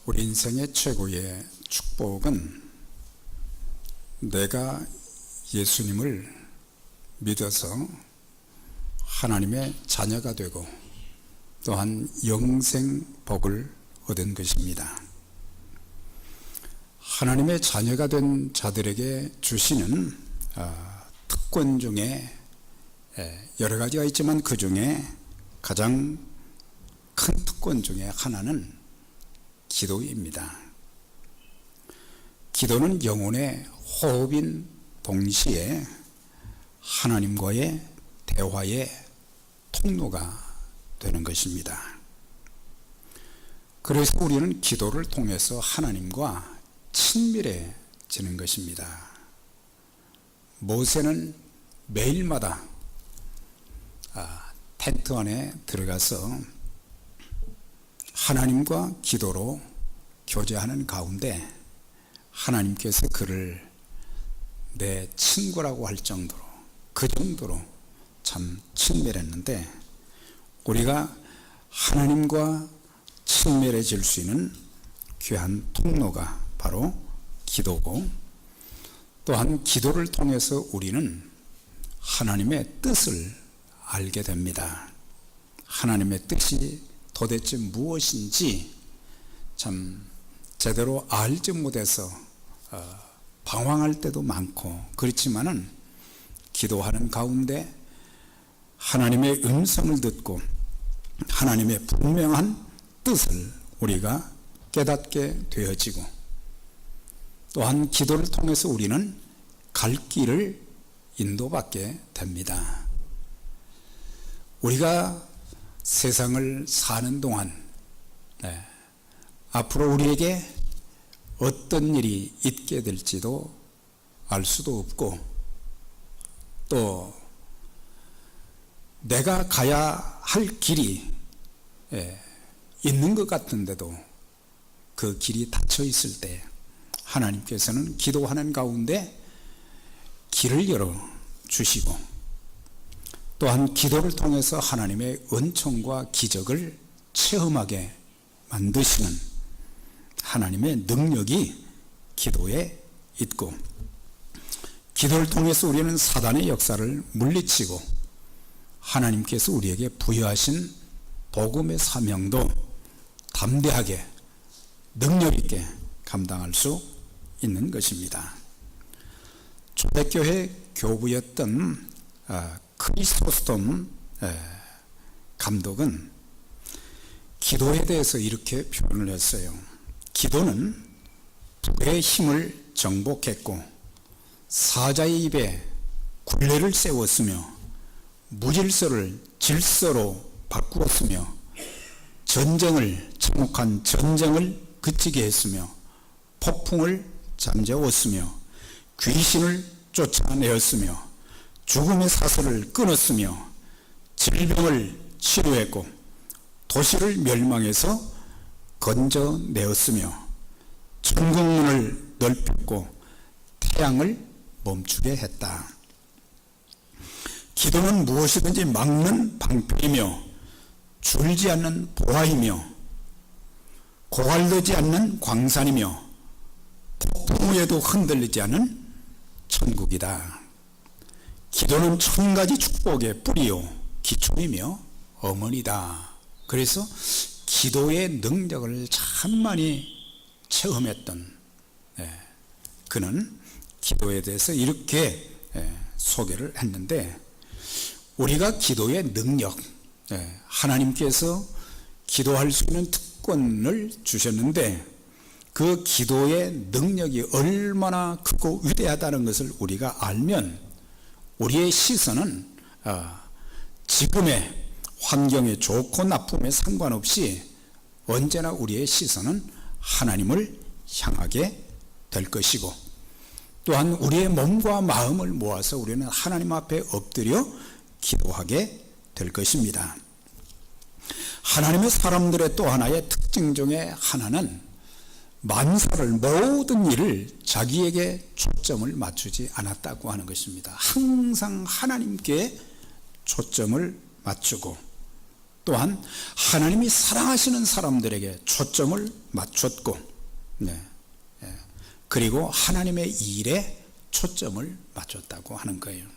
우리 인생의 최고의 축복은 내가 예수님을 믿어서 하나님의 자녀가 되고 또한 영생 복을 얻은 것입니다. 하나님의 자녀가 된 자들에게 주시는 특권 중에 여러 가지가 있지만 그 중에 가장 큰 특권 중에 하나는 기도입니다. 기도는 영혼의 호흡인 동시에 하나님과의 대화의 통로가 되는 것입니다. 그래서 우리는 기도를 통해서 하나님과 친밀해지는 것입니다. 모세는 매일마다 텐트 안에 들어가서 하나님과 기도로 교제하는 가운데 하나님께서 그를 내 친구라고 할 정도로 그 정도로 참 친밀했는데, 우리가 하나님과 친밀해질 수 있는 귀한 통로가 바로 기도고, 또한 기도를 통해서 우리는 하나님의 뜻을 알게 됩니다. 하나님의 뜻이 도대체 무엇인지 참 제대로 알지 못해서 방황할 때도 많고, 그렇지만은 기도하는 가운데 하나님의 음성을 듣고 하나님의 분명한 뜻을 우리가 깨닫게 되어지고, 또한 기도를 통해서 우리는 갈 길을 인도받게 됩니다. 우리가 세상을 사는 동안 앞으로 우리에게 어떤 일이 있게 될지도 알 수도 없고, 또 내가 가야 할 길이 있는 것 같은데도 그 길이 닫혀 있을 때 하나님께서는 기도하는 가운데 길을 열어 주시고, 또한 기도를 통해서 하나님의 은총과 기적을 체험하게 만드시는 하나님의 능력이 기도에 있고, 기도를 통해서 우리는 사단의 역사를 물리치고 하나님께서 우리에게 부여하신 복음의 사명도 담대하게 능력 있게 감당할 수 있는 것입니다. 초대교회 교부였던 크리스토스톰 감독은 기도에 대해서 이렇게 표현을 했어요. 기도는 불의 힘을 정복했고 사자의 입에 굴레를 세웠으며 무질서를 질서로 바꾸었으며 전쟁을 참혹한 전쟁을 그치게 했으며 폭풍을 잠재웠으며 귀신을 쫓아내었으며 죽음의 사슬을 끊었으며 질병을 치료했고 도시를 멸망해서 건져내었으며 천국문을 넓혔고 태양을 멈추게 했다. 기도는 무엇이든지 막는 방패이며 줄지 않는 보화이며 고갈되지 않는 광산이며 폭풍 후에도 흔들리지 않은 천국이다. 기도는 1000가지 축복의 뿌리요 기초이며 어머니다. 그래서 기도의 능력을 참 많이 체험했던 그는 기도에 대해서 이렇게 소개를 했는데, 우리가 기도의 능력, 하나님께서 기도할 수 있는 특권을 주셨는데 그 기도의 능력이 얼마나 크고 위대하다는 것을 우리가 알면 우리의 시선은 지금의 환경에 좋고 나쁨에 상관없이 언제나 우리의 시선은 하나님을 향하게 될 것이고, 또한 우리의 몸과 마음을 모아서 우리는 하나님 앞에 엎드려 기도하게 될 것입니다. 하나님의 사람들의 또 하나의 특징 중에 하나는 만사를 모든 일을 자기에게 초점을 맞추지 않았다고 하는 것입니다. 항상 하나님께 초점을 맞추고 또한 하나님이 사랑하시는 사람들에게 초점을 맞췄고, 그리고 하나님의 일에 초점을 맞췄다고 하는 거예요.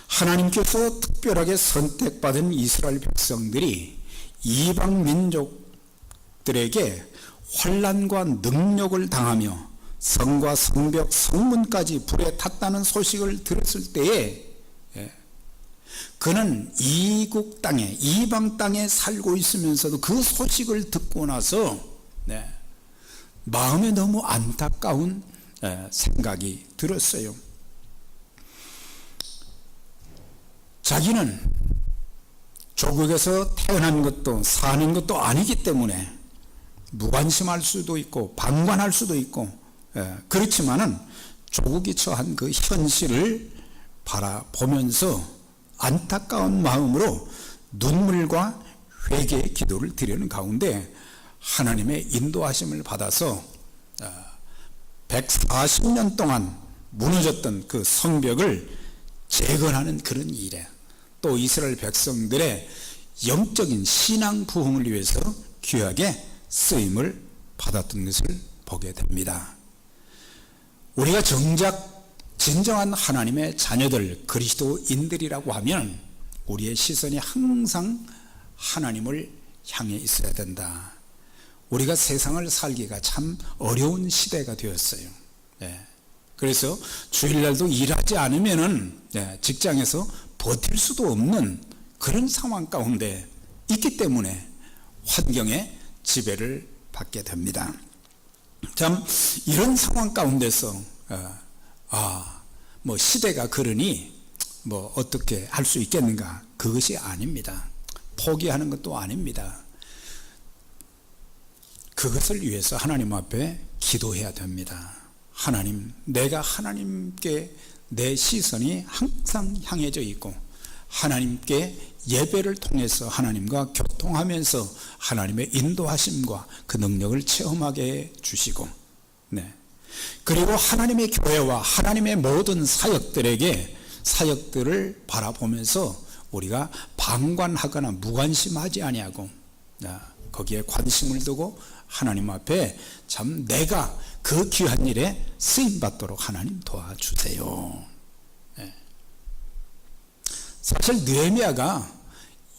하나님께서 특별하게 선택받은 이스라엘 백성들이 이방 민족들에게 환난과 능력을 당하며 성과 성벽, 성문까지 불에 탔다는 소식을 들었을 때에 그는 이국 땅에, 이방 땅에 살고 있으면서도 그 소식을 듣고 나서 마음에 너무 안타까운 생각이 들었어요. 자기는 조국에서 태어난 것도 사는 것도 아니기 때문에 무관심할 수도 있고 방관할 수도 있고, 그렇지만은 조국이 처한 그 현실을 바라보면서 안타까운 마음으로 눈물과 회개의 기도를 드리는 가운데 하나님의 인도하심을 받아서 140년 동안 무너졌던 그 성벽을 재건하는 그런 일에, 또 이스라엘 백성들의 영적인 신앙 부흥을 위해서 귀하게 쓰임을 받았던 것을 보게 됩니다. 우리가 정작 진정한 하나님의 자녀들, 그리스도인들이라고 하면 우리의 시선이 항상 하나님을 향해 있어야 된다. 우리가 세상을 살기가 참 어려운 시대가 되었어요. 그래서 주일날도 일하지 않으면은 직장에서 버틸 수도 없는 그런 상황 가운데 있기 때문에 환경의 지배를 받게 됩니다. 참 이런 상황 가운데서 뭐 시대가 그러니 뭐 어떻게 할 수 있겠는가? 그것이 아닙니다. 포기하는 것도 아닙니다. 그것을 위해서 하나님 앞에 기도해야 됩니다. 하나님, 내가 하나님께 내 시선이 항상 향해져 있고 하나님께 예배를 통해서 하나님과 교통하면서 하나님의 인도하심과 그 능력을 체험하게 해주시고, 그리고 하나님의 교회와 하나님의 모든 사역들을 바라보면서 우리가 방관하거나 무관심하지 아니하고 거기에 관심을 두고 하나님 앞에 참 내가 그 귀한 일에 쓰임받도록 하나님 도와주세요. 사실 느헤미야가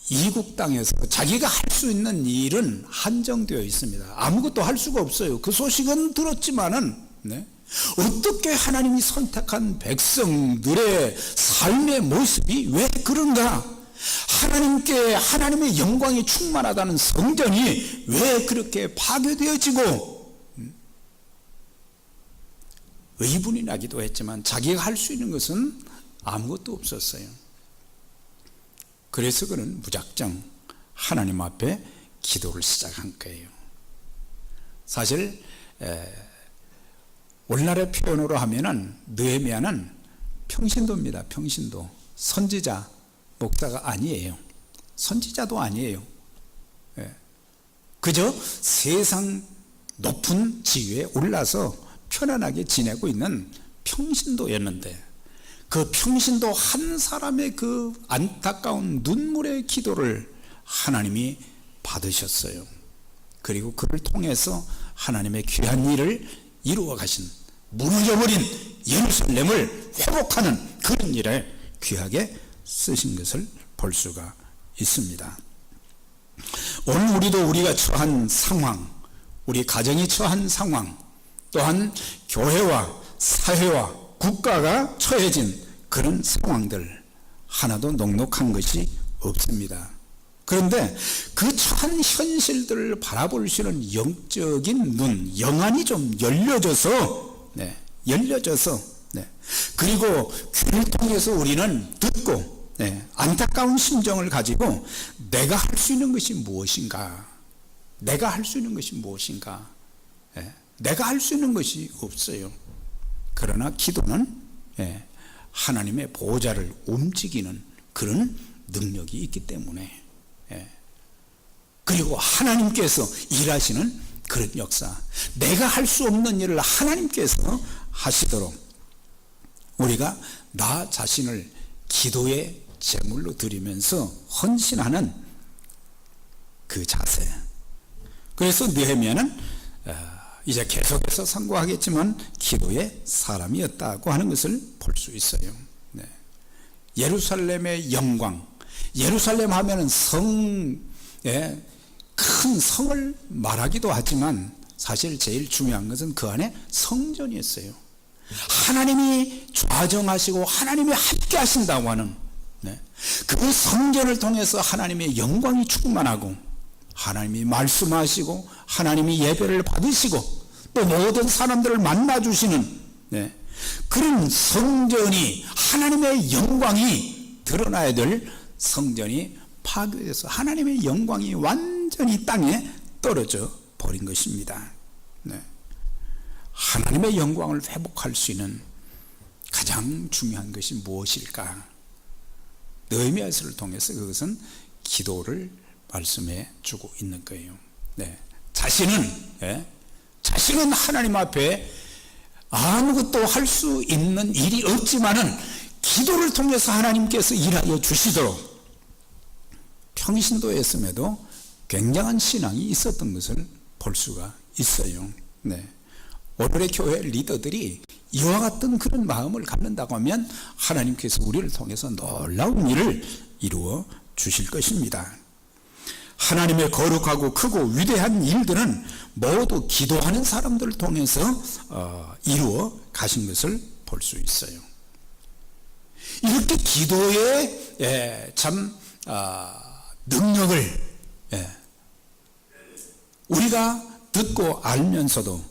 이국 땅에서 자기가 할 수 있는 일은 한정되어 있습니다. 아무것도 할 수가 없어요. 그 소식은 들었지만은 어떻게 하나님이 선택한 백성들의 삶의 모습이 왜 그런가? 하나님의 영광이 충만하다는 성전이 왜 그렇게 파괴되어지고, 의분이 나기도 했지만 자기가 할 수 있는 것은 아무것도 없었어요. 그래서 그는 무작정 하나님 앞에 기도를 시작한 거예요. 사실 오늘날의 표현으로 하면은 느헤미야는 평신도입니다. 평신도. 선지자, 목사가 아니에요. 선지자도 아니에요. 그저 세상 높은 지위에 올라서 편안하게 지내고 있는 평신도였는데, 그 평신도 한 사람의 그 안타까운 눈물의 기도를 하나님이 받으셨어요. 그리고 그를 통해서 하나님의 귀한 일을 이루어 가신, 무너져버린 예루살렘을 회복하는 그런 일에 귀하게 쓰신 것을 볼 수가 있습니다. 오늘 우리가 처한 상황, 우리 가정이 처한 상황, 또한 교회와 사회와 국가가 처해진 그런 상황들 하나도 녹록한 것이 없습니다. 그런데 그 처한 현실들을 바라볼 수 있는 영적인 눈, 영안이 좀 열려져서 그리고 귀를 통해서 우리는 듣고 안타까운 심정을 가지고 내가 할 수 있는 것이 무엇인가? 내가 할 수 있는 것이 무엇인가? 내가 할 수 있는 것이 없어요. 그러나 기도는 하나님의 보호자를 움직이는 그런 능력이 있기 때문에, 그리고 하나님께서 일하시는 그런 역사, 내가 할 수 없는 일을 하나님께서 하시도록 우리가 나 자신을 기도의 제물로 드리면서 헌신하는 그 자세. 그래서 느헤미야는 이제 계속해서 상고하겠지만 기도의 사람이었다고 하는 것을 볼 수 있어요. 네. 예루살렘의 영광, 예루살렘 하면은 큰 성을 말하기도 하지만 사실 제일 중요한 것은 그 안에 성전이었어요. 하나님이 좌정하시고 하나님이 함께 하신다고 하는 그 성전을 통해서 하나님의 영광이 충만하고 하나님이 말씀하시고 하나님이 예배를 받으시고 또 모든 사람들을 만나주시는 그런 성전이, 하나님의 영광이 드러나야 될 성전이 파괴돼서 하나님의 영광이 완전히 땅에 떨어져 버린 것입니다. 하나님의 영광을 회복할 수 있는 가장 중요한 것이 무엇일까? 느헤미야서를 통해서 그것은 기도를 말씀해 주고 있는 거예요. 자신은 하나님 앞에 아무것도 할 수 있는 일이 없지만은 기도를 통해서 하나님께서 일하여 주시도록 평신도였음에도 굉장한 신앙이 있었던 것을 볼 수가 있어요. 오늘의 교회 리더들이 이와 같은 그런 마음을 갖는다고 하면 하나님께서 우리를 통해서 놀라운 일을 이루어 주실 것입니다. 하나님의 거룩하고 크고 위대한 일들은 모두 기도하는 사람들을 통해서 이루어 가신 것을 볼 수 있어요. 이렇게 기도의 참 능력을 우리가 듣고 알면서도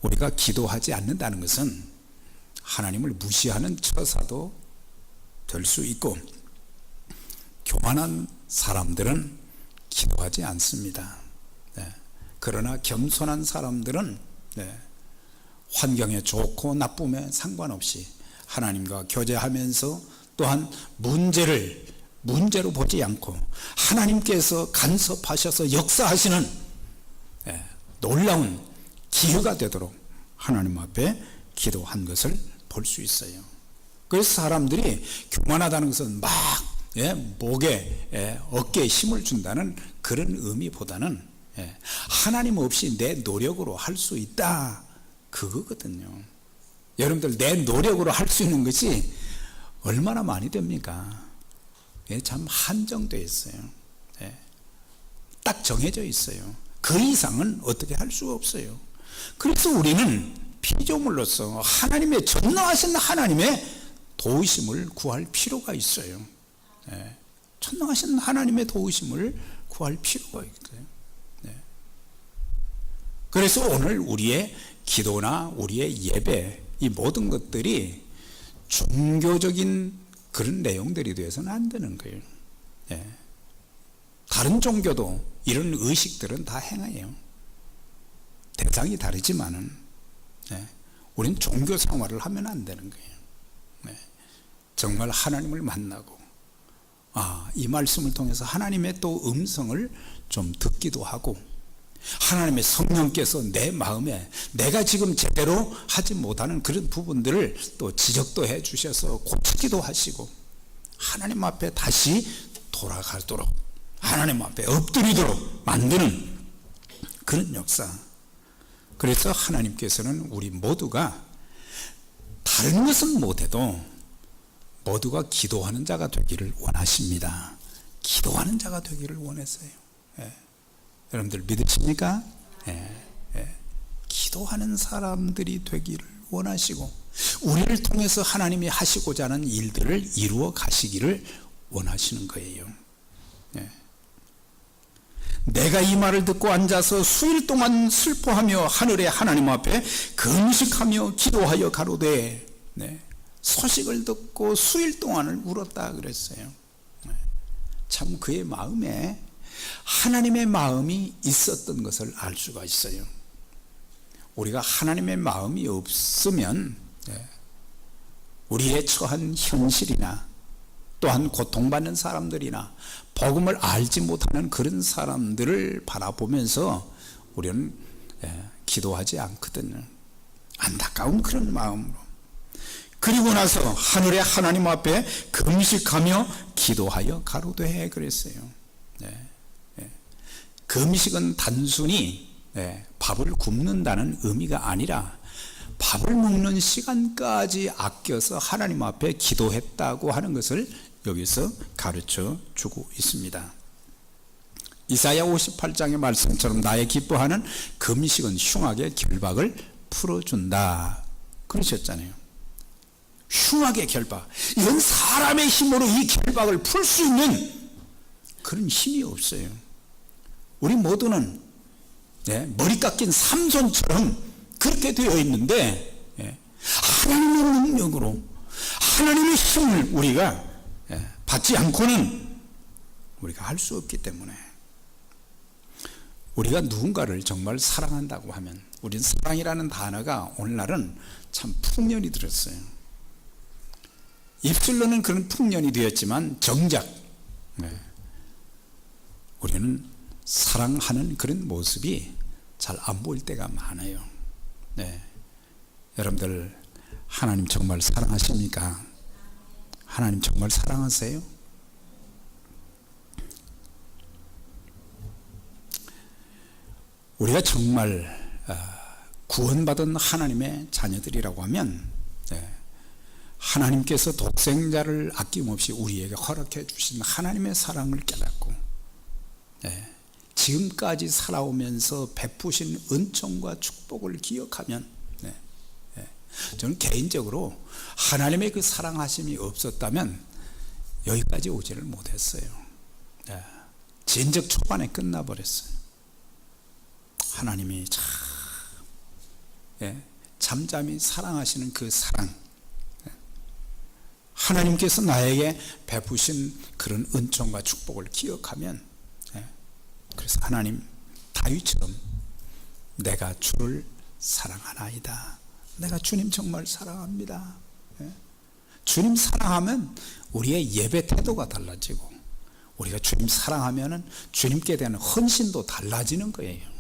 우리가 기도하지 않는다는 것은 하나님을 무시하는 처사도 될 수 있고, 교만한 사람들은 기도하지 않습니다. 그러나 겸손한 사람들은 환경에 좋고 나쁨에 상관없이 하나님과 교제하면서 또한 문제로 보지 않고 하나님께서 간섭하셔서 역사하시는 놀라운 기회가 되도록 하나님 앞에 기도한 것을 볼 수 있어요. 그래서 사람들이 교만하다는 것은 막 목에 어깨에 힘을 준다는 그런 의미보다는 하나님 없이 내 노력으로 할 수 있다, 그거거든요. 여러분들, 내 노력으로 할 수 있는 것이 얼마나 많이 됩니까? 참 한정되어 있어요. 딱 정해져 있어요. 그 이상은 어떻게 할 수가 없어요. 그래서 우리는 피조물로서 하나님의 전능하신 하나님의 도우심을 구할 필요가 있어요. 전능하신 하나님의 도우심을 구할 필요가 있어요. 그래서 오늘 우리의 기도나 우리의 예배, 이 모든 것들이 종교적인 그런 내용들이 되어서는 안 되는 거예요. 다른 종교도 이런 의식들은 다 행해요. 대상이 다르지만은 우리는 종교 생활을 하면 안 되는 거예요. 정말 하나님을 만나고 이 말씀을 통해서 하나님의 또 음성을 좀 듣기도 하고, 하나님의 성령께서 내 마음에 내가 지금 제대로 하지 못하는 그런 부분들을 또 지적도 해 주셔서 고치기도 하시고, 하나님 앞에 다시 돌아가도록, 하나님 앞에 엎드리도록 만드는 그런 역사. 그래서 하나님께서는 우리 모두가 다른 것은 못해도 모두가 기도하는 자가 되기를 원하십니다. 기도하는 자가 되기를 원했어요. 여러분들 믿으십니까? 기도하는 사람들이 되기를 원하시고, 우리를 통해서 하나님이 하시고자 하는 일들을 이루어 가시기를 원하시는 거예요. 내가 이 말을 듣고 앉아서 수일 동안 슬퍼하며 하늘의 하나님 앞에 금식하며 기도하여 가로되, 소식을 듣고 수일 동안을 울었다 그랬어요. 참 그의 마음에 하나님의 마음이 있었던 것을 알 수가 있어요. 우리가 하나님의 마음이 없으면 우리의 처한 현실이나 또한 고통받는 사람들이나 복음을 알지 못하는 그런 사람들을 바라보면서 우리는 기도하지 않거든요. 안타까운 그런 마음으로. 그리고 나서 하늘의 하나님 앞에 금식하며 기도하여 가로되 그랬어요. 네. 네. 금식은 단순히 밥을 굶는다는 의미가 아니라 밥을 먹는 시간까지 아껴서 하나님 앞에 기도했다고 하는 것을 여기서 가르쳐 주고 있습니다. 이사야 58장의 말씀처럼 나의 기뻐하는 금식은 흉악의 결박을 풀어준다 그러셨잖아요. 흉악의 결박, 이건 사람의 힘으로 이 결박을 풀 수 있는 그런 힘이 없어요. 우리 모두는 머리 깎인 삼손처럼 그렇게 되어 있는데 하나님의 능력으로 하나님의 힘을 우리가 받지 않고는 우리가 할 수 없기 때문에, 우리가 누군가를 정말 사랑한다고 하면, 우리는 사랑이라는 단어가 오늘날은 참 풍년이 들었어요. 입술로는 그런 풍년이 되었지만 정작 우리는 사랑하는 그런 모습이 잘 안 보일 때가 많아요. 여러분들 하나님 정말 사랑하십니까? 하나님 정말 사랑하세요? 우리가 정말 구원받은 하나님의 자녀들이라고 하면 하나님께서 독생자를 아낌없이 우리에게 허락해 주신 하나님의 사랑을 깨닫고 지금까지 살아오면서 베푸신 은총과 축복을 기억하면, 저는 개인적으로 하나님의 그 사랑하심이 없었다면 여기까지 오지를 못했어요. 진즉 초반에 끝나버렸어요. 하나님이 참 잠잠히 사랑하시는 그 사랑, 하나님께서 나에게 베푸신 그런 은총과 축복을 기억하면, 그래서 하나님 다윗처럼 내가 주를 사랑하나이다, 내가 주님 정말 사랑합니다. 주님 사랑하면 우리의 예배 태도가 달라지고, 우리가 주님 사랑하면 주님께 대한 헌신도 달라지는 거예요.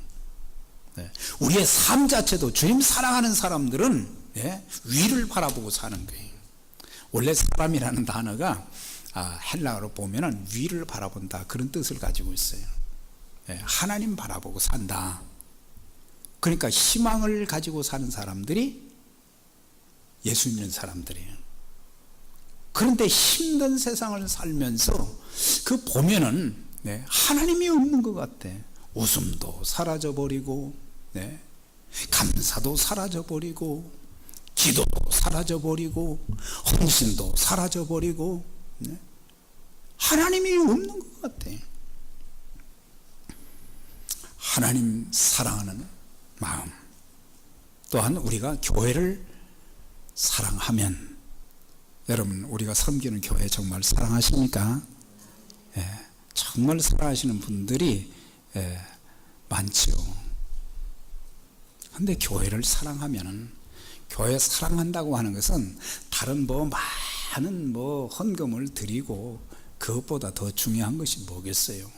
우리의 삶 자체도, 주님 사랑하는 사람들은 위를 바라보고 사는 거예요. 원래 사람이라는 단어가 헬라어로 보면 위를 바라본다 그런 뜻을 가지고 있어요. 하나님 바라보고 산다. 그러니까 희망을 가지고 사는 사람들이 예수 믿는 사람들이에요. 그런데 힘든 세상을 살면서 그 보면은 하나님이 없는 것 같아. 웃음도 사라져버리고, 감사도 사라져버리고, 기도도 사라져버리고, 헌신도 사라져버리고, 하나님이 없는 것 같아. 하나님 사랑하는 마음, 또한 우리가 교회를 사랑하면, 여러분 우리가 섬기는 교회 정말 사랑하십니까? 정말 사랑하시는 분들이 많지요. 근데 교회를 사랑하면은, 교회 사랑한다고 하는 것은 다른 많은 헌금을 드리고 그것보다 더 중요한 것이 뭐겠어요?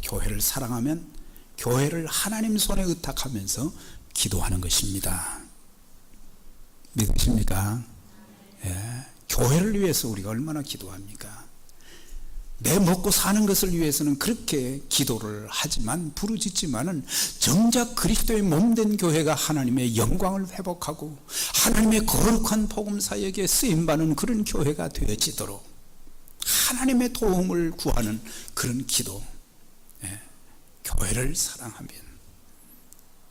교회를 사랑하면 교회를 하나님 손에 의탁하면서 기도하는 것입니다. 믿으십니까? 교회를 위해서 우리가 얼마나 기도합니까? 내 먹고 사는 것을 위해서는 그렇게 기도를 하지만, 부르짖지만은 정작 그리스도의 몸된 교회가 하나님의 영광을 회복하고 하나님의 거룩한 복음사역에 쓰임받는 그런 교회가 되어지도록 하나님의 도움을 구하는 그런 기도, 교회를 사랑하면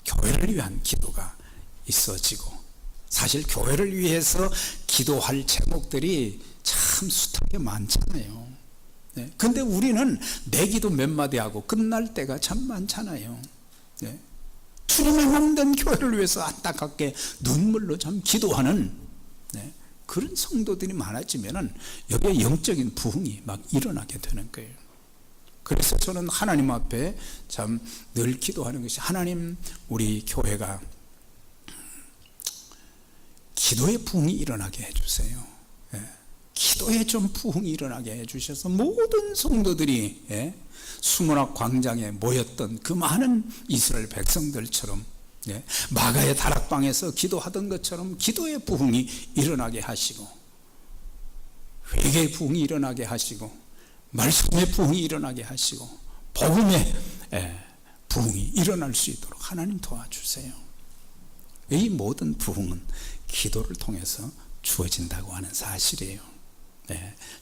교회를 위한 기도가 있어지고, 사실 교회를 위해서 기도할 제목들이 참 숱하게 많잖아요. 근데 우리는 내 기도 몇 마디 하고 끝날 때가 참 많잖아요. 주님의 몸된 교회를 위해서 안타깝게 눈물로 참 기도하는 그런 성도들이 많아지면은 여기에 영적인 부흥이 막 일어나게 되는 거예요. 그래서 저는 하나님 앞에 참 늘 기도하는 것이, 하나님 우리 교회가 기도의 부흥이 일어나게 해주세요. 기도에 좀 부흥이 일어나게 해주셔서 모든 성도들이 수문학 광장에 모였던 그 많은 이스라엘 백성들처럼 네, 마가의 다락방에서 기도하던 것처럼 기도의 부흥이 일어나게 하시고, 회개의 부흥이 일어나게 하시고, 말씀의 부흥이 일어나게 하시고, 복음의 부흥이 일어날 수 있도록 하나님 도와주세요. 이 모든 부흥은 기도를 통해서 주어진다고 하는 사실이에요.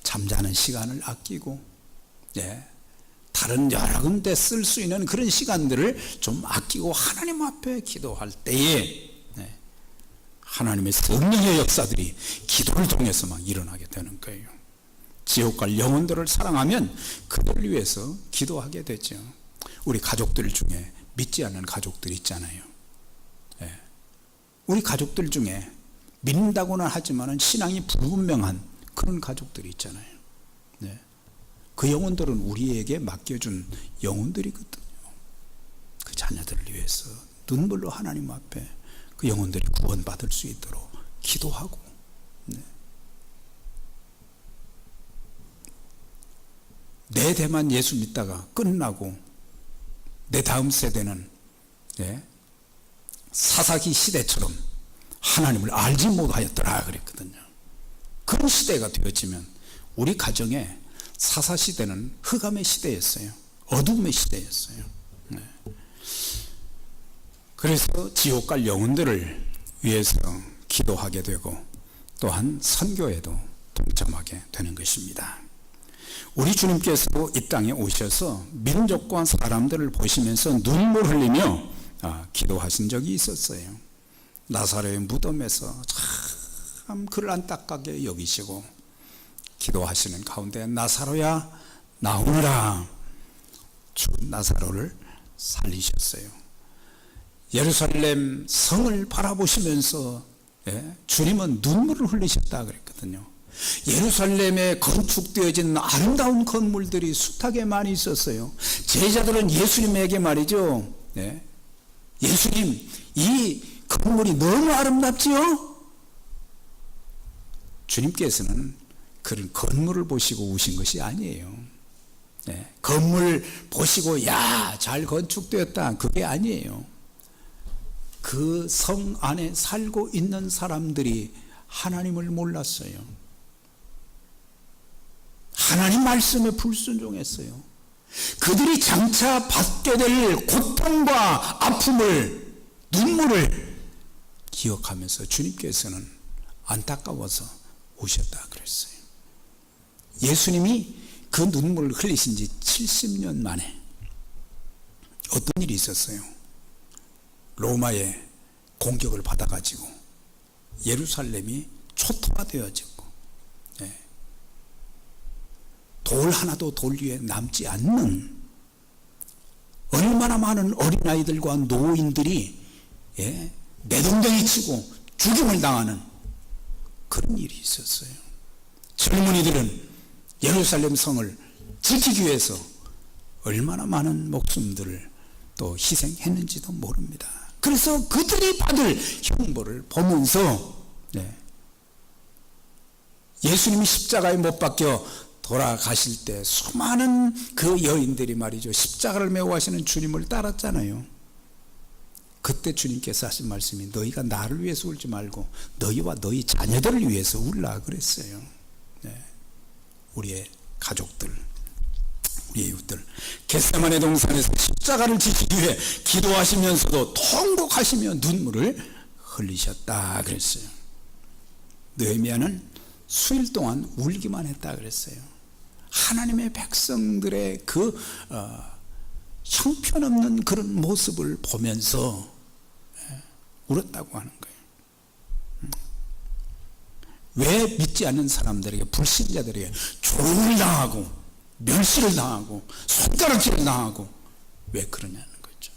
잠자는 시간을 아끼고, 다른 여러 군데 쓸 수 있는 그런 시간들을 좀 아끼고 하나님 앞에 기도할 때에 하나님의 성령의 역사들이 기도를 통해서 막 일어나게 되는 거예요. 지옥 갈 영혼들을 사랑하면 그들을 위해서 기도하게 되죠. 우리 가족들 중에 믿지 않는 가족들 있잖아요. 우리 가족들 중에 믿는다고는 하지만 신앙이 불분명한 그런 가족들이 있잖아요. 그 영혼들은 우리에게 맡겨준 영혼들이거든요. 그 자녀들을 위해서 눈물로 하나님 앞에 그 영혼들이 구원받을 수 있도록 기도하고, 내 대만 예수 믿다가 끝나고 내 다음 세대는 사사기 시대처럼 하나님을 알지 못하였더라 그랬거든요. 그런 시대가 되어지면 우리 가정에 사사시대는 흑암의 시대였어요. 어둠의 시대였어요. 그래서 지옥 갈 영혼들을 위해서 기도하게 되고, 또한 선교에도 동참하게 되는 것입니다. 우리 주님께서 이 땅에 오셔서 민족과 사람들을 보시면서 눈물 흘리며 기도하신 적이 있었어요. 나사로의 무덤에서 참 그를 안타깝게 여기시고 기도하시는 가운데, 나사로야 나오너라, 죽은 나사로를 살리셨어요. 예루살렘 성을 바라보시면서 주님은 눈물을 흘리셨다 그랬거든요. 예루살렘에 건축되어진 아름다운 건물들이 숱하게 많이 있었어요. 제자들은 예수님에게 말이죠, 예수님, 이 건물이 너무 아름답지요? 주님께서는 그런 건물을 보시고 우신 것이 아니에요. 건물 보시고 야, 잘 건축되었다, 그게 아니에요. 그 성 안에 살고 있는 사람들이 하나님을 몰랐어요. 하나님 말씀에 불순종했어요. 그들이 장차 받게 될 고통과 아픔을, 눈물을 기억하면서 주님께서는 안타까워서 오셨다 그랬어요. 예수님이 그 눈물을 흘리신 지 70년 만에 어떤 일이 있었어요? 로마의 공격을 받아가지고 예루살렘이 초토화되어졌고, 돌 하나도 돌 위에 남지 않는, 얼마나 많은 어린아이들과 노인들이 내동댕이 치고 죽임을 당하는 그런 일이 있었어요. 젊은이들은 예루살렘 성을 지키기 위해서 얼마나 많은 목숨들을 또 희생했는지도 모릅니다. 그래서 그들이 받을 형벌을 보면서 예수님이 십자가에 못 박혀 돌아가실 때 수많은 그 여인들이 말이죠, 십자가를 메고 가시는 주님을 따랐잖아요. 그때 주님께서 하신 말씀이, 너희가 나를 위해서 울지 말고 너희와 너희 자녀들을 위해서 울라 그랬어요. 우리의 가족들, 우리의 이웃들, 겟세마네 동산에서 십자가를 지키기 위해 기도하시면서도 통곡하시며 눈물을 흘리셨다 그랬어요. 느헤미야는 수일 동안 울기만 했다 그랬어요. 하나님의 백성들의 그 형편없는 그런 모습을 보면서 울었다고 하는 거예요. 왜 믿지 않는 사람들에게, 불신자들에게 조롱을 당하고 멸시를 당하고 손가락질을 당하고 왜 그러냐는 거죠.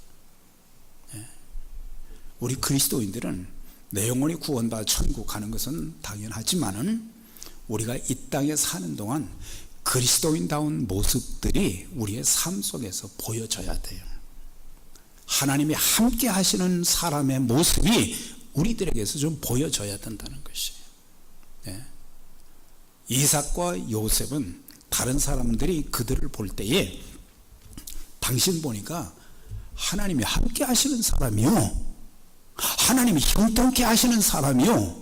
우리 그리스도인들은 내 영혼이 구원받아 천국 가는 것은 당연하지만은 우리가 이 땅에 사는 동안 그리스도인다운 모습들이 우리의 삶 속에서 보여져야 돼요. 하나님이 함께 하시는 사람의 모습이 우리들에게서 좀 보여져야 된다는 것이에요. 이삭과 요셉은 다른 사람들이 그들을 볼 때에 당신 보니까 하나님이 함께 하시는 사람이요, 하나님이 형통케 하시는 사람이요,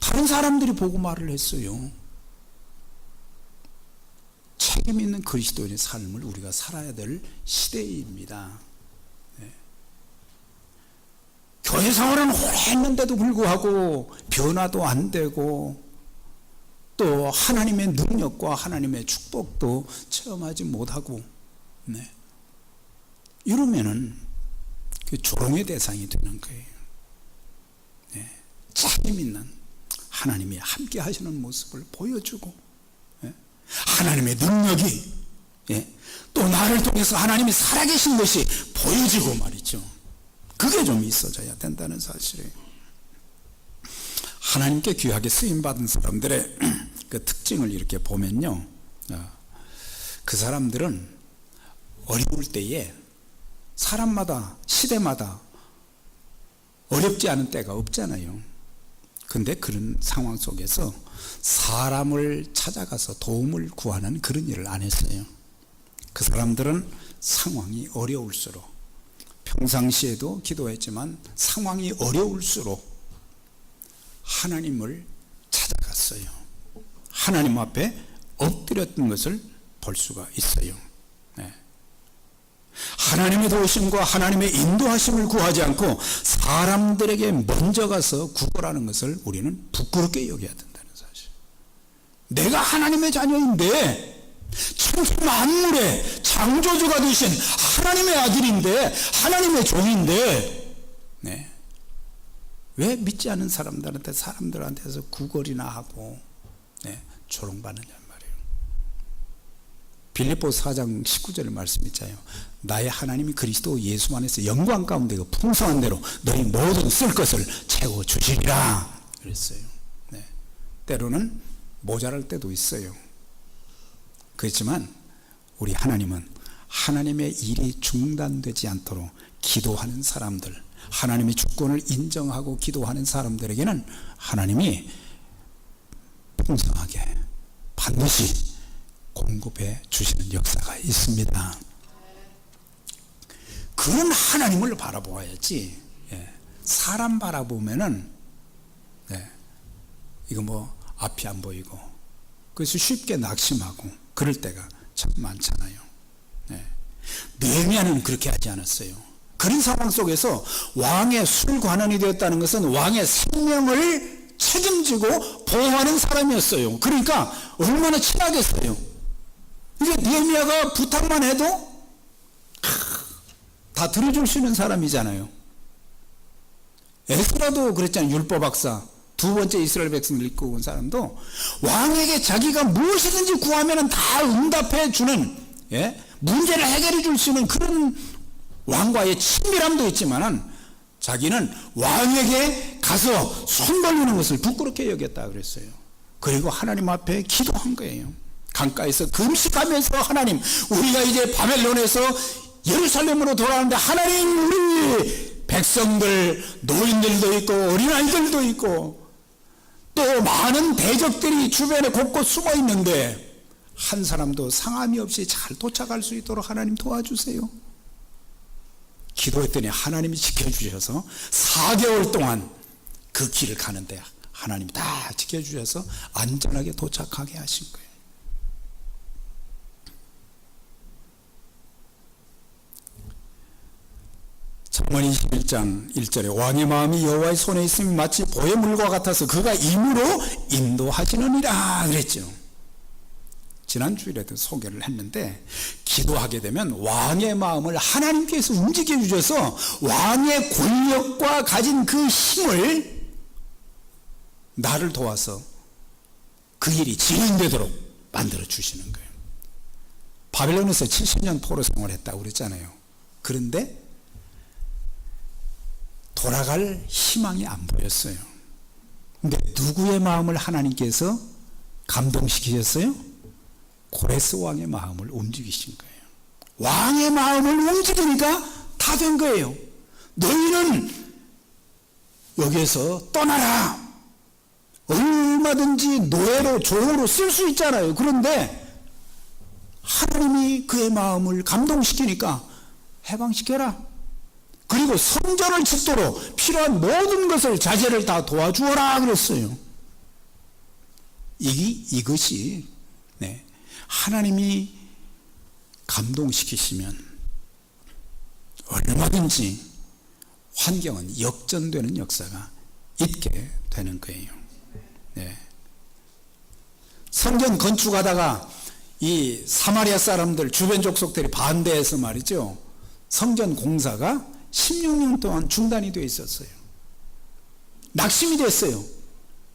다른 사람들이 보고 말을 했어요. 책임 있는 그리스도인의 삶을 우리가 살아야 될 시대입니다. 네. 교회 생활은 오래 했는데도 불구하고 변화도 안 되고 또 하나님의 능력과 하나님의 축복도 체험하지 못하고, 네, 이러면은 그 조롱의 대상이 되는 거예요. 네. 책임 있는 하나님이 함께 하시는 모습을 보여주고, 네, 하나님의 능력이, 예, 또 나를 통해서 하나님이 살아계신 것이 보여지고 말이죠. 그게 좀 있어져야 된다는 사실이에요. 하나님께 귀하게 쓰임받은 사람들의 그 특징을 이렇게 보면요, 그 사람들은 어려울 때에 사람마다 시대마다 어렵지 않은 때가 없잖아요. 근데 그런 상황 속에서 사람을 찾아가서 도움을 구하는 그런 일을 안 했어요. 그 사람들은 상황이 어려울수록, 평상시에도 기도했지만 상황이 어려울수록 하나님을 찾아갔어요. 하나님 앞에 엎드렸던 것을 볼 수가 있어요. 네. 하나님의 도우심과 하나님의 인도하심을 구하지 않고 사람들에게 먼저 가서 구걸하는 것을 우리는 부끄럽게 여겨야 된다는 사실. 내가 하나님의 자녀인데, 천지 만물의 창조주가 되신 하나님의 아들인데, 하나님의 종인데, 네, 왜 믿지 않는 사람들한테서 구걸이나 하고, 네, 조롱받느냐 말이에요. 빌립보서 4장 19절 말씀 있잖아요. 나의 하나님이 그리스도 예수 안에서 영광 가운데 그 풍성한 대로 너희 모든 쓸 것을 채워주시리라 그랬어요. 네. 때로는 모자랄 때도 있어요. 그렇지만 우리 하나님은 하나님의 일이 중단되지 않도록 기도하는 사람들, 하나님의 주권을 인정하고 기도하는 사람들에게는 하나님이 풍성하게 반드시 공급해 주시는 역사가 있습니다. 그런 하나님을 바라보아야지, 예, 사람 바라보면은, 네, 이거 뭐 앞이 안 보이고 그래서 쉽게 낙심하고 그럴 때가 참 많잖아요. 네. 느헤미야는 그렇게 하지 않았어요. 그런 상황 속에서 왕의 술관원이 되었다는 것은 왕의 생명을 책임지고 보호하는 사람이었어요. 그러니까 얼마나 친하겠어요. 이게 느헤미야가 부탁만 해도 다 들어줄 수 있는 사람이잖아요. 에스라도 그랬잖아요. 율법학사 두 번째 이스라엘 백성을 이끌고 온 사람도 왕에게 자기가 무엇이든지 구하면 다 응답해 주는, 예? 문제를 해결해 줄 수 있는 그런 왕과의 친밀함도 있지만은 자기는 왕에게 가서 손 벌리는 것을 부끄럽게 여겼다 그랬어요. 그리고 하나님 앞에 기도한 거예요. 강가에서 금식하면서, 하나님, 우리가 이제 바벨론에서 예루살렘으로 돌아오는데 하나님, 우리 백성들, 노인들도 있고 어린아이들도 있고 또 많은 대적들이 주변에 곳곳 숨어 있는데 한 사람도 상함이 없이 잘 도착할 수 있도록 하나님 도와주세요. 기도했더니 하나님이 지켜주셔서 4개월 동안 그 길을 가는데 하나님이 다 지켜주셔서 안전하게 도착하게 하신 거예요. 잠언 21장 1절에 왕의 마음이 여호와의 손에 있으면 마치 보혜물과 같아서 그가 임으로 인도하시느니라 그랬죠. 지난주일에도 소개를 했는데, 기도하게 되면 왕의 마음을 하나님께서 움직여 주셔서 왕의 권력과 가진 그 힘을 나를 도와서 그 일이 진행되도록 만들어 주시는 거예요. 바벨론에서 70년 포로 생활했다고 그랬잖아요. 그런데 돌아갈 희망이 안 보였어요. 근데 누구의 마음을 하나님께서 감동시키셨어요? 고레스 왕의 마음을 움직이신 거예요. 왕의 마음을 움직이니까 다 된 거예요. 너희는 여기에서 떠나라. 얼마든지 노예로 종으로 쓸 수 있잖아요. 그런데 하나님이 그의 마음을 감동시키니까 해방시켜라. 그리고 성전을 짓도록 필요한 모든 것을 자재를 다 도와주어라 그랬어요. 이것이 하나님이 감동시키시면 얼마든지 환경은 역전되는 역사가 있게 되는 거예요. 성전 건축하다가 이 사마리아 사람들 주변 족속들이 반대해서 말이죠, 성전 공사가 16년 동안 중단이 되어 있었어요. 낙심이 됐어요.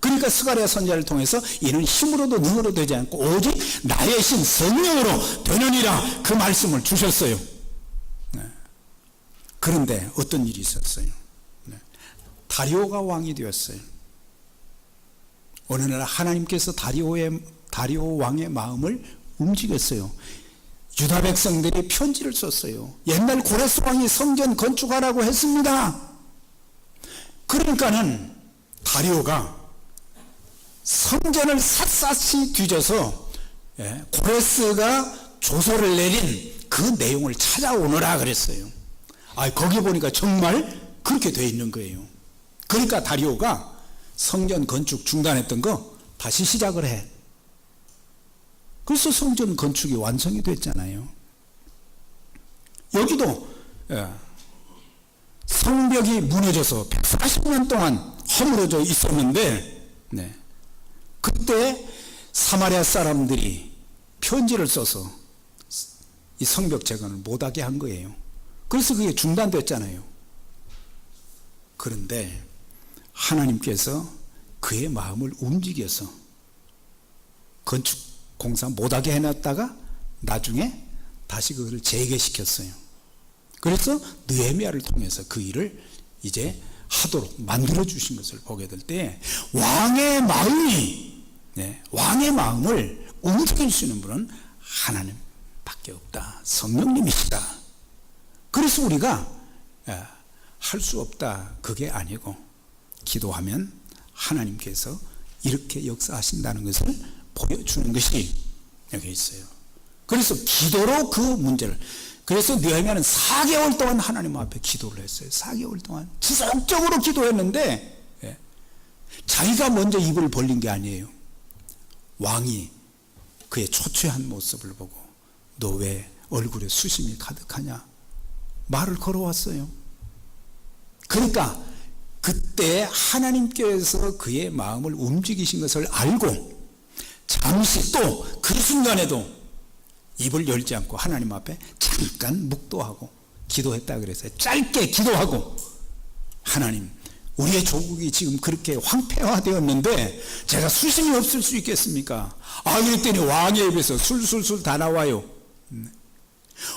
그러니까 스가랴 선지자를 통해서 이는 힘으로도 능으로 되지 않고 오직 나의 신 성령으로 되느니라 그 말씀을 주셨어요. 그런데 어떤 일이 있었어요? 다리오가 왕이 되었어요. 어느 날 하나님께서 다리오 왕의 마음을 움직였어요. 유다 백성들이 편지를 썼어요. 옛날 고레스 왕이 성전 건축하라고 했습니다. 그러니까는 다리오가 성전을 샅샅이 뒤져서 고레스가 조서를 내린 그 내용을 찾아오너라 그랬어요. 거기 보니까 정말 그렇게 돼 있는 거예요. 그러니까 다리오가 성전 건축 중단했던 거 다시 시작을 해. 그래서 성전 건축이 완성이 됐잖아요. 여기도 성벽이 무너져서 140년 동안 허물어져 있었는데 그때 사마리아 사람들이 편지를 써서 이 성벽 재건을 못하게 한 거예요. 그래서 그게 중단됐잖아요. 그런데 하나님께서 그의 마음을 움직여서 건축 공사 못하게 해놨다가 나중에 다시 그것을 재개시켰어요. 그래서 느헤미야를 통해서 그 일을 이제 하도록 만들어 주신 것을 보게 될 때 왕의 마음을 움직일 수 있는 분은 하나님밖에 없다. 성령님이시다. 그래서 우리가 할 수 없다 그게 아니고 기도하면 하나님께서 이렇게 역사하신다는 것을 보여주는 것이 여기 있어요. 그래서 기도로 그 문제를, 그래서 느헤미야는 4개월 동안 하나님 앞에 기도를 했어요. 4개월 동안 지속적으로 기도했는데 자기가 먼저 입을 벌린 게 아니에요. 왕이 그의 초췌한 모습을 보고 너 왜 얼굴에 수심이 가득하냐 말을 걸어왔어요. 그러니까 그때 하나님께서 그의 마음을 움직이신 것을 알고 잠시 또 그 순간에도 입을 열지 않고 하나님 앞에 잠깐 묵도하고 기도했다 그랬어요. 짧게 기도하고, 하나님, 우리의 조국이 지금 그렇게 황폐화되었는데 제가 수심이 없을 수 있겠습니까? 그랬더니 왕의 입에서 술술술 다 나와요.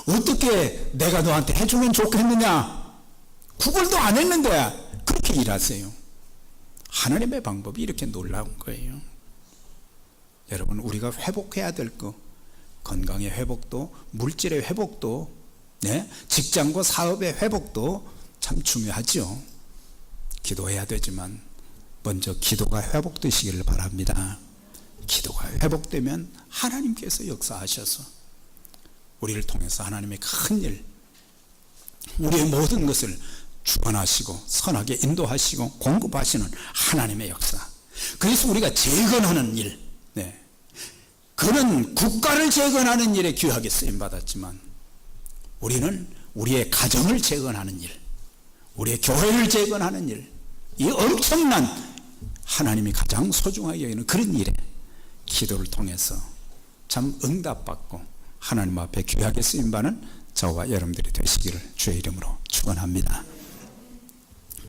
어떻게 내가 너한테 해주면 좋겠느냐? 구걸도 안 했는데 그렇게 일하세요. 하나님의 방법이 이렇게 놀라운 거예요. 여러분, 우리가 회복해야 될 거, 건강의 회복도, 물질의 회복도, 직장과 사업의 회복도 참 중요하죠. 기도해야 되지만 먼저 기도가 회복되시기를 바랍니다. 기도가 회복되면 하나님께서 역사하셔서 우리를 통해서 하나님의 큰 일, 우리의 모든 것을 주관하시고 선하게 인도하시고 공급하시는 하나님의 역사. 그래서 우리가 재건하는 일, 그는 국가를 재건하는 일에 귀하게 쓰임받았지만 우리는 우리의 가정을 재건하는 일, 우리의 교회를 재건하는 일, 이 엄청난 하나님이 가장 소중하게 여기는 그런 일에 기도를 통해서 참 응답받고 하나님 앞에 귀하게 쓰임받는 저와 여러분들이 되시기를 주의 이름으로 축원합니다.